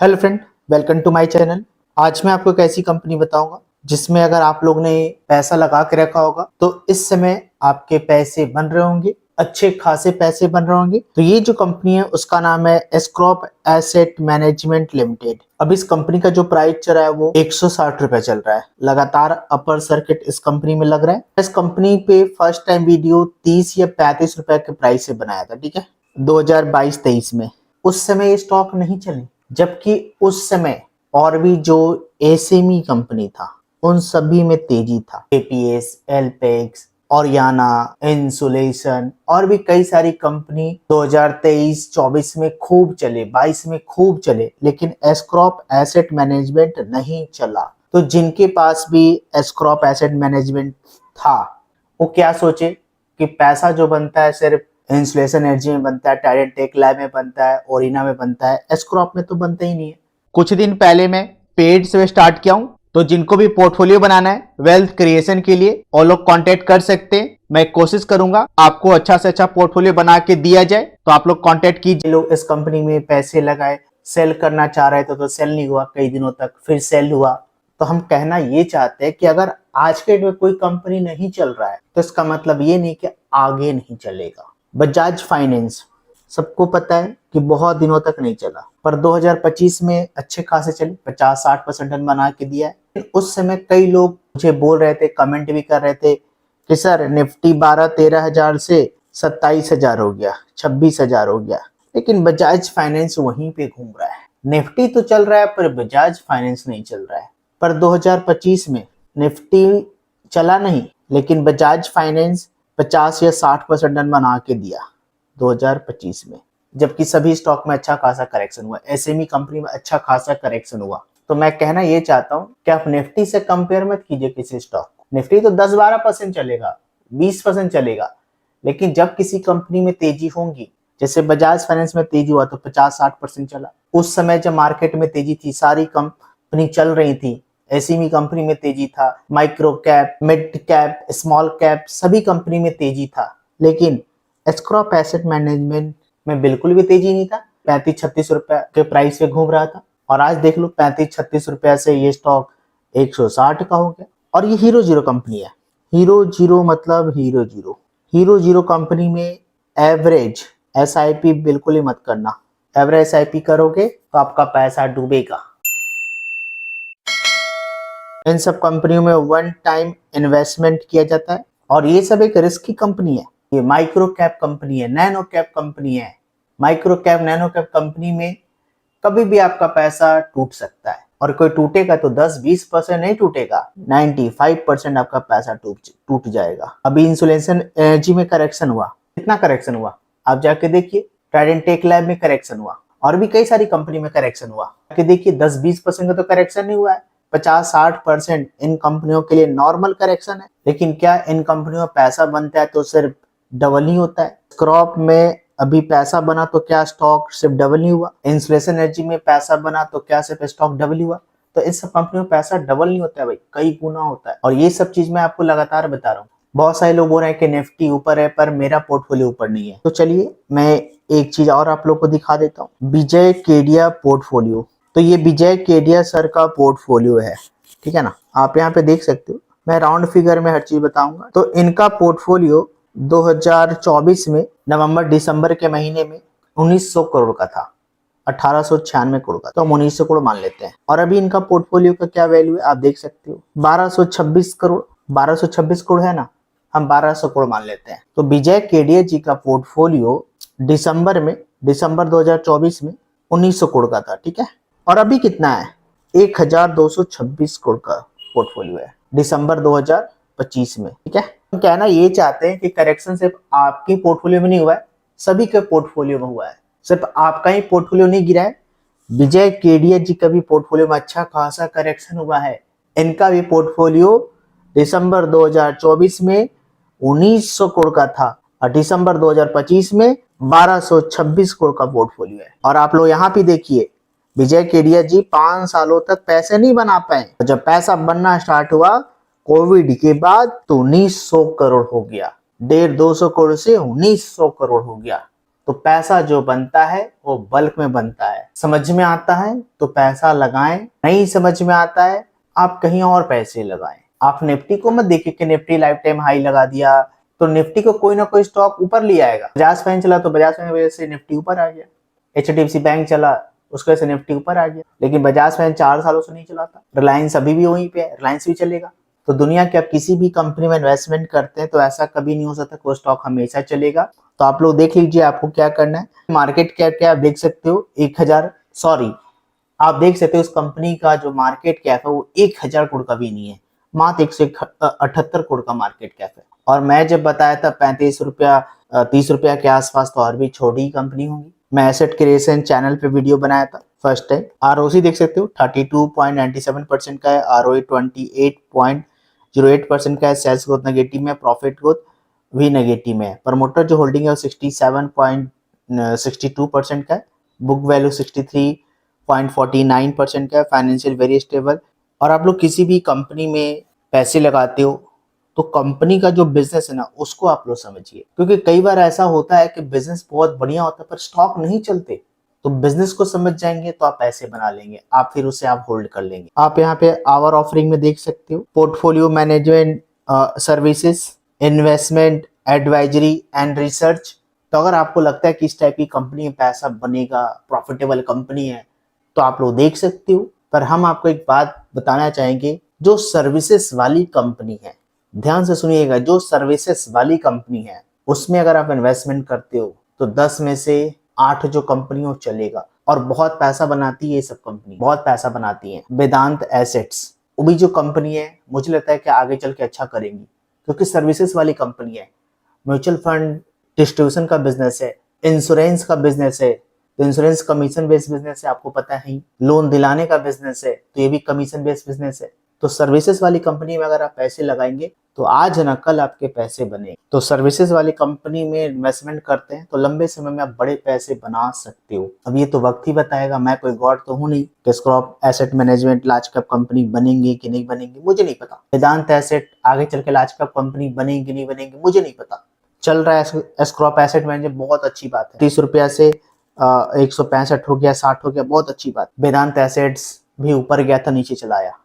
Hello friend, welcome to my channel. आज मैं आपको एक ऐसी कंपनी बताऊंगा जिसमें अगर आप लोग ने पैसा लगा के रखा होगा तो इस समय आपके पैसे बन रहे होंगे, अच्छे खासे पैसे बन रहे होंगे। तो ये जो कंपनी है उसका नाम है एस्क्रॉप एसेट मैनेजमेंट लिमिटेड। अब इस कंपनी का जो प्राइस चल रहा है वो 160 रुपए चल रहा है। लगातार अपर सर्किट इस कंपनी में लग रहा है। इस कंपनी पे फर्स्ट टाइम वीडियो 30 या 35 रुपए के प्राइस से बनाया था, ठीक है, 2022-23 में। उस समय ये स्टॉक नहीं चले, जबकि उस समय और भी जो एसएमई कंपनी था उन सभी में तेजी था। एपीएस, एलपेक्स, ओरियाना, इंसुलेशन और भी कई सारी कंपनी 2023-24 में खूब चले, 22 में खूब चले, लेकिन एस्क्रॉप एसेट मैनेजमेंट नहीं चला। तो जिनके पास भी एस्क्रॉप एसेट मैनेजमेंट था वो क्या सोचे कि पैसा जो बनता है सिर्फ इंसुलेशन एनर्जी में बनता है, टाइडेंट टेक लैब में बनता है, ओरिना में बनता है, एस्क्रॉप में तो बनता ही नहीं है। कुछ दिन पहले मैं पेड से स्टार्ट किया हूं, तो जिनको भी पोर्टफोलियो बनाना है वेल्थ क्रिएशन के लिए वो लोग कांटेक्ट कर सकते हैं। मैं कोशिश करूंगा आपको अच्छा से अच्छा पोर्टफोलियो बना के दिया जाए, तो आप लोग कांटेक्ट कीजिए। लोग इस कंपनी में पैसे लगाए, सेल करना चाह रहे थे तो सेल नहीं हुआ कई दिनों तक, फिर सेल हुआ। तो हम कहना ये चाहते हैं कि अगर आज के डेट में कोई कंपनी नहीं चल रहा है तो इसका मतलब ये नहीं कि आगे नहीं चलेगा। बजाज फाइनेंस सबको पता है कि बहुत दिनों तक नहीं चला, पर 2025 में अच्छे खासे चले, 50-60% रन बना के दिया है। उस समय कई लोग मुझे बोल रहे थे, कमेंट भी कर रहे थे कि सर निफ्टी 12-13 हजार से 27,000 हो गया, 26,000 हो गया, लेकिन बजाज फाइनेंस वहीं पे घूम रहा है। निफ्टी तो चल रहा है पर बजाज फाइनेंस नहीं चल रहा है। पर 2025 में निफ्टी चला नहीं, लेकिन बजाज फाइनेंस 50 या 60% रन बना के दिया 2025 में, जबकि सभी स्टॉक में अच्छा खासा करेक्शन हुआ, एसएमई कंपनी में अच्छा खासा करेक्शन हुआ। तो मैं कहना ये चाहता हूं कि आप निफ्टी से कंपेयर मत कीजिए किसी स्टॉक। निफ्टी तो 10-12% चलेगा, 20% चलेगा, लेकिन जब किसी कंपनी में तेजी होगी, जैसे बजाज फाइनेंस में तेजी हुआ तो 50-60% चला। उस समय जब मार्केट में तेजी थी, सारी कंपनी चल रही थी, एसएमई कंपनी में तेजी था, micro cap, mid cap, small cap सभी कंपनी में तेजी था, लेकिन एस्क्रॉप एसेट मैनेजमेंट में बिल्कुल भी तेजी नहीं था। 35-36 रुपए के प्राइस पे घूम रहा था, और आज देख लो 35-36 रुपए से ये स्टॉक 160 का हो गया। और ये हीरो जीरो कंपनी है। हीरो जीरो मतलब hero zero. Hero zero company में एवरेज एसआईपी बिल्कुल ही मत करना। एवरेज एसआईपी करोगे तो आपका पैसा डूबेगा। इन सब कंपनियों में वन टाइम इन्वेस्टमेंट किया जाता है, और ये सब एक रिस्की कंपनी है। ये माइक्रो कैप कंपनी है, नैनो कैप कंपनी है। Micro cap, nano cap company में कभी भी आपका पैसा टूट सकता है, और कोई टूटेगा तो 10-20% नहीं टूटेगा, 95% आपका पैसा टूट जाएगा। अभी इंसुलेशन एनर्जी में करेक्शन हुआ, कितना करेक्शन हुआ आप जाके देखिए। टाइडेंट टेक लैब में करेक्शन हुआ, और भी कई सारी कंपनी में करेक्शन हुआ, जाके देखिए। 10-20% का तो करेक्शन नहीं हुआ है, 50-60% इन कंपनियों के लिए नॉर्मल करेक्शन है। लेकिन क्या इन कंपनियों में पैसा बनता है तो सिर्फ डबल ही होता है? क्रॉप में अभी पैसा बना तो क्या स्टॉक सिर्फ डबल ही हुआ? इंसुलेशन एनर्जी में पैसा बना तो क्या सिर्फ स्टॉक डबल ही हुआ? तो इस सब कंपनियों में पैसा डबल नहीं होता है भाई, कई गुना होता है। और ये सब चीज मैं आपको लगातार बता रहा हूँ। बहुत सारे लोग बोल रहे हैं कि निफ्टी ऊपर है पर मेरा पोर्टफोलियो ऊपर नहीं है। तो चलिए मैं एक चीज और आप लोग को दिखा देता हूँ, विजय केडिया पोर्टफोलियो। तो ये विजय केडिया सर का पोर्टफोलियो है, ठीक है ना। आप यहाँ पे देख सकते हो, मैं राउंड फिगर में हर चीज बताऊंगा। तो इनका पोर्टफोलियो 2024 में नवंबर दिसंबर के महीने में 1900 करोड़ का था, 1896 करोड़ का, तो हम 1900 करोड़ मान लेते हैं। और अभी इनका पोर्टफोलियो का क्या वैल्यू है आप देख सकते हो, 1226 करोड़। 1226 करोड़ है ना, हम 1200 करोड़ मान लेते हैं। तो विजय केडिया जी का पोर्टफोलियो दिसंबर 2024 में 1900 करोड़ का था, ठीक है। और अभी कितना है, 1226 करोड़ का पोर्टफोलियो है दिसंबर 2025 में, ठीक है। हम कहना ये चाहते हैं कि करेक्शन सिर्फ आपके पोर्टफोलियो में नहीं हुआ है, सभी के पोर्टफोलियो में हुआ है। सिर्फ आपका ही पोर्टफोलियो नहीं गिरा है, विजय केडिया जी का भी पोर्टफोलियो में अच्छा खासा करेक्शन हुआ है। इनका भी पोर्टफोलियो दिसंबर 2024 में 1900 करोड़ का था, और दिसंबर 2025 में 1226 करोड़ का पोर्टफोलियो है। और आप लोग यहाँ पे देखिए, विजय केडिया जी 5 सालों तक पैसे नहीं बना पाए, जब पैसा बनना स्टार्ट हुआ कोविड के बाद तो 1900 करोड़ हो गया, 150-200 करोड़ से 1900 करोड़ हो गया। तो पैसा जो बनता है वो बल्क में बनता है। समझ में आता है तो पैसा लगाएं, नहीं समझ में आता है आप कहीं और पैसे लगाएं। आप निफ्टी को मत देखिए कि निफ्टी लाइफ टाइम हाई लगा दिया तो निफ्टी को कोई ना कोई स्टॉक ऊपर ले आएगा। बजाज फाइन चला तो बजाज फाइन की वजह से निफ्टी ऊपर आ गया। HDFC बैंक चला उसकी वजह से निफ्टी ऊपर आ गया। लेकिन बजाज फाइन 4 सालों से नहीं चला था। रिलायंस अभी भी वहीं पे है, रिलायंस भी चलेगा। तो दुनिया के आप किसी भी कंपनी में इन्वेस्टमेंट करते हैं तो ऐसा कभी नहीं हो सकता कोई स्टॉक हमेशा चलेगा। तो आप लोग देख लीजिए आपको क्या करना है। मार्केट कैप क्या आप देख सकते हो 1000 सॉरी आप देख सकते हो उस कंपनी का जो मार्केट कैप है वो 1000 करोड़ का भी नहीं है, मात्र 178 करोड़ का मार्केट कैप है। और मैं जब बताया था 35 रुपया 30 रुपया के आसपास तो और भी छोटी कंपनी होंगी। मैं एसेट क्रिएशन चैनल पे वीडियो बनाया था फर्स्ट टाइम। ROC देख सकते हो 32.97% का है, ROE 28.08% का है। सेल्स ग्रोथ नेगेटिव में, प्रॉफिट ग्रोथ भी नेगेटिव में है। प्रमोटर जो होल्डिंग है वो 67.62% का है। बुक वैल्यू 63.49% का है। Financial very stable. और आप लोग किसी भी कंपनी में पैसे लगाते हो तो कंपनी का जो बिजनेस है ना उसको आप लोग समझिए, क्योंकि कई बार ऐसा होता है कि बिजनेस बहुत बढ़िया होता है पर स्टॉक नहीं चलते। तो बिजनेस को समझ जाएंगे तो आप पैसे बना लेंगे, आप फिर उसे आप होल्ड कर लेंगे। आप यहाँ पे आवर ऑफरिंग में देख सकते हो portfolio management services, investment, advisory and research. तो अगर आपको लगता है कि इस टाइप की कंपनी में पैसा बनेगा, प्रॉफिटेबल कंपनी है, तो आप लोग देख सकते हो। पर हम आपको एक बात बताना चाहेंगे, जो सर्विसेज वाली कंपनी है, ध्यान से सुनिएगा, जो सर्विसेज वाली कंपनी है उसमें अगर आप इन्वेस्टमेंट करते हो तो 10 में से 8 जो कंपनी हो चलेगा। और बहुत पैसा बनाती है ये सब कंपनी, बहुत पैसा बनाती है। वेदांत एसेट्स वो भी जो कंपनी है मुझे लगता है कि आगे चल के अच्छा करेंगी, क्योंकि सर्विसेज वाली कंपनी है। म्यूचुअल फंड डिस्ट्रीब्यूशन का बिजनेस है, इंश्योरेंस का बिजनेस है तो इंश्योरेंस कमीशन बेस्ड बिजनेस है, आपको पता है। लोन दिलाने का बिजनेस है तो ये भी कमीशन बेस्ड बिजनेस है। तो सर्विसेज वाली कंपनी में अगर आप पैसे लगाएंगे तो आज ना कल आपके पैसे बने। तो सर्विसेज वाली कंपनी में इन्वेस्टमेंट करते हैं तो लंबे समय में आप बड़े पैसे बना सकते हो। अब ये तो वक्त ही बताएगा, मैं कोई गॉड तो हूं नहीं कि स्क्रॉप asset management large cap company बनेंगी कि नहीं बनेंगी, मुझे नहीं पता। वेदांत एसेट आगे चल के लार्ज कैप कंपनी बनेंगी नहीं बनेंगी, मुझे नहीं पता। चल रहा है स्क्रॉप एसेट मैनेजमेंट, बहुत अच्छी बात है। 30 रुपया से 165 हो गया, 60 हो गया, बहुत अच्छी बात। वेदांत एसेट्स भी ऊपर गया था, नीचे चला आया।